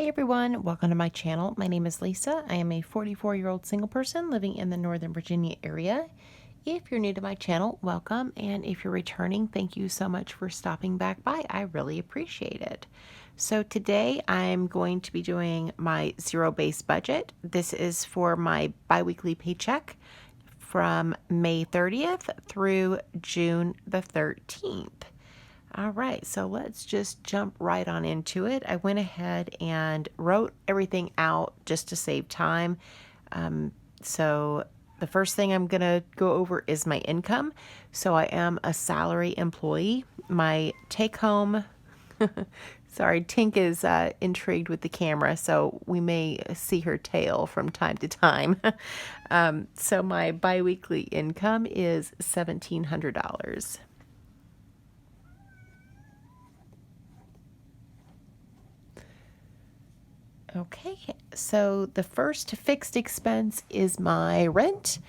everyone, welcome to my channel. My name is Lisa. I am a 44-year-old single person living in the Northern Virginia area. If you're new to my channel, welcome, and if you're returning, thank you so much for stopping back by. I really appreciate it. So today I'm going to be doing my zero-based budget. This is for my bi-weekly paycheck from May 30th through June the 13th. All right, so let's just jump right on into it. I went ahead and wrote everything out just to save time. So the first thing I'm going to go over is my income. So I am a salary employee. My take home, sorry, Tink is intrigued with the camera, so we may see her tail from time to time. So my biweekly income is $1,700. Okay, so the first fixed expense is my rent.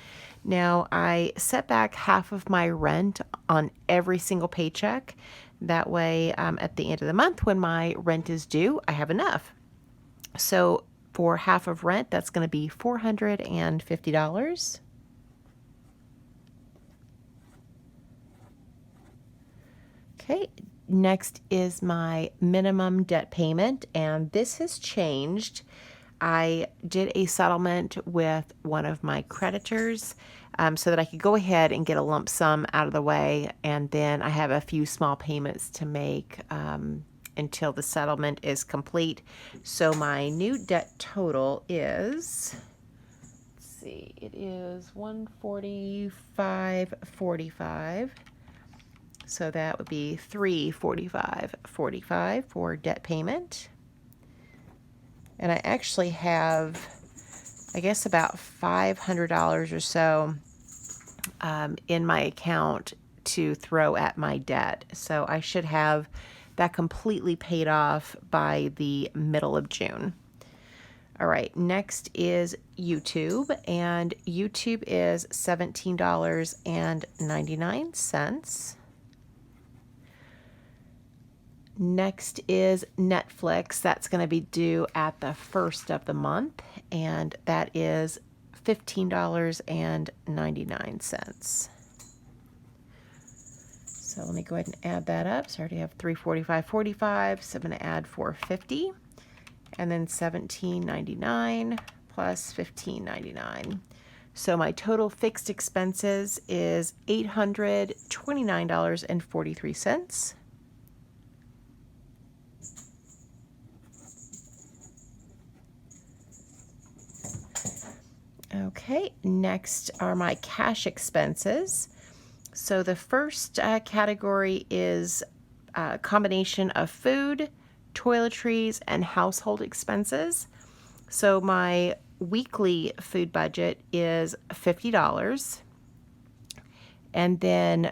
Now, I set back half of my rent on every single paycheck. That way, at the end of the month, when my rent is due, I have enough. So for half of rent, that's going to be $450. Okay, next is my minimum debt payment, and this has changed. I did a settlement with one of my creditors so that I could go ahead and get a lump sum out of the way, and then I have a few small payments to make until the settlement is complete. So my new debt total is, let's see, it is $145.45. So that would be $345.45 for debt payment. And I actually have, I guess, about $500 or so in my account to throw at my debt. So I should have that completely paid off by the middle of June. All right, next is YouTube, and YouTube is $17.99. Next is Netflix. That's going to be due at the first of the month, and that is $15.99. So let me go ahead and add that up. So I already have $345.45, so I'm going to add $450, and then $17.99 plus $15.99. So my total fixed expenses is $829.43. Okay, next are my cash expenses. So the first category is a combination of food, toiletries, and household expenses. So my weekly food budget is $50. And then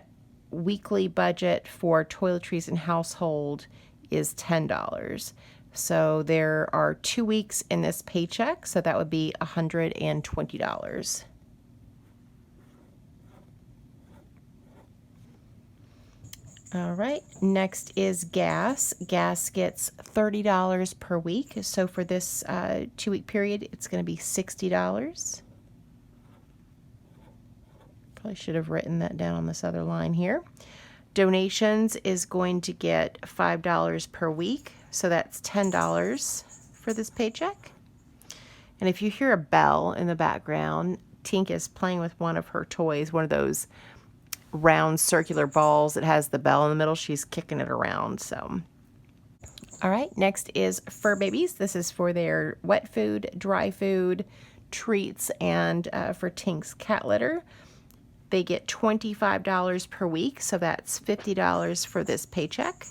weekly budget for toiletries and household is $10. So there are 2 weeks in this paycheck, so that would be $120. All right, next is gas. Gas gets $30 per week. So for this 2-week period, it's going to be $60. Probably should have written that down on this other line here. Donations is going to get $5 per week. So that's $10 for this paycheck. And if you hear a bell in the background, Tink is playing with one of her toys, one of those round circular balls that has the bell in the middle. She's kicking it around. So, all right, next is Fur Babies. This is for their wet food, dry food, treats, and for Tink's cat litter. They get $25 per week, so that's $50 for this paycheck.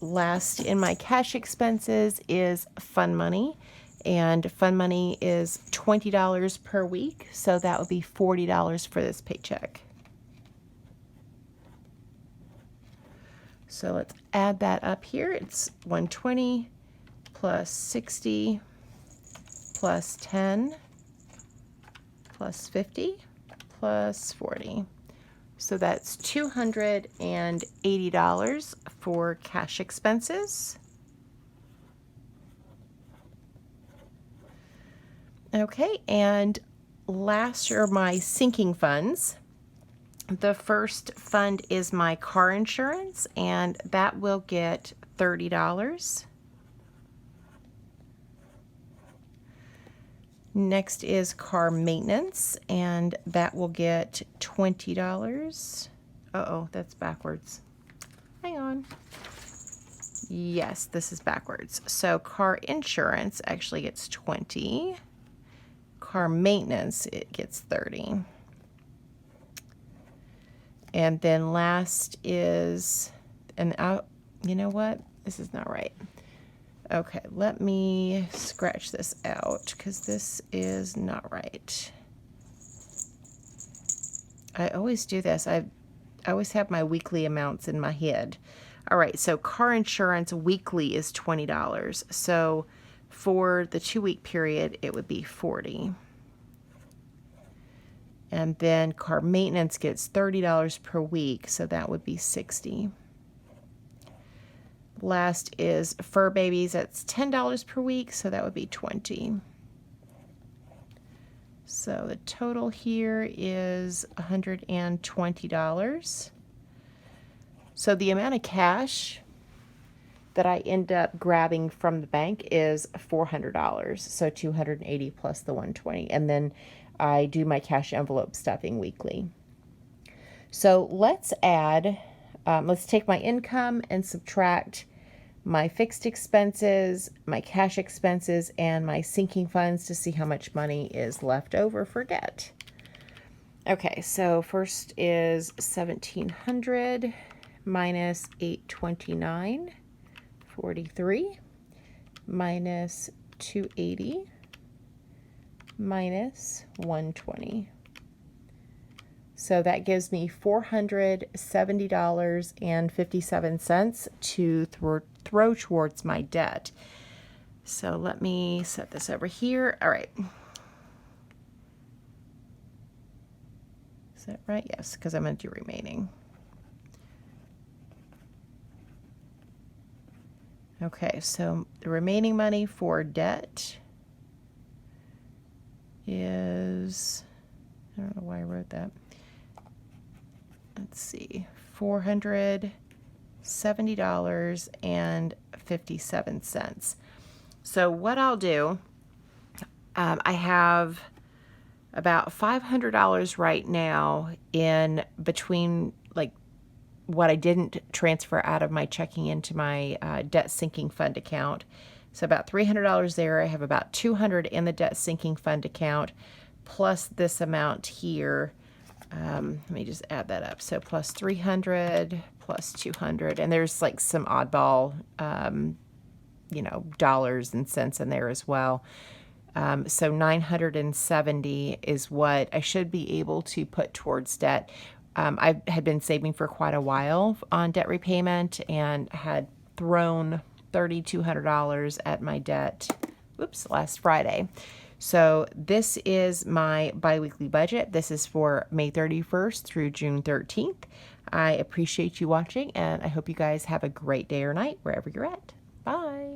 Last in my cash expenses is Fun Money, and Fun Money is $20 per week, so that would be $40 for this paycheck. So let's add that up here. It's 120 plus 60 plus 10 plus 50 plus 40. So that's $280 for cash expenses. Okay, and last are my sinking funds. The first fund is my car insurance, and that will get $30. Next is car maintenance, and that will get $20. Uh-oh, that's backwards. Hang on. Yes, this is backwards. So car insurance actually gets 20. Car maintenance, it gets 30. And then last is, and you know what? This is not right. Okay, let me scratch this out because this is not right. I always do this. I always have my weekly amounts in my head. All right, so car insurance weekly is $20. So for the 2-week period, it would be 40. And then car maintenance gets $30 per week, so that would be 60. Last is fur babies, that's $10 per week, so that would be 20. So the total here is $120. So the amount of cash that I end up grabbing from the bank is $400. So $280 plus the $120. And then I do my cash envelope stuffing weekly. So let's take my income and subtract my fixed expenses, my cash expenses, and my sinking funds to see how much money is left over for debt. Okay, so first is $1,700 minus $829.43 minus $280 minus $120. So that gives me $470.57 to throw towards my debt. So let me set this over here. All right. Is that right? Yes, because I'm going to do remaining. Okay, so the remaining money for debt is, I don't know why I wrote that. Let's see, $470.57. So what I'll do, I have about $500 right now in between, like, what I didn't transfer out of my checking into my debt sinking fund account. So about $300 there. I have about $200 in the debt sinking fund account, plus this amount here. Let me just add that up. So plus 300 plus 200, and there's like some oddball, dollars and cents in there as well. So 970 is what I should be able to put towards debt. I had been saving for quite a while on debt repayment and had thrown $3,200 at my debt, last Friday. So this is my biweekly budget. This is for May 31st through June 13th. I appreciate you watching, and I hope you guys have a great day or night wherever you're at. Bye.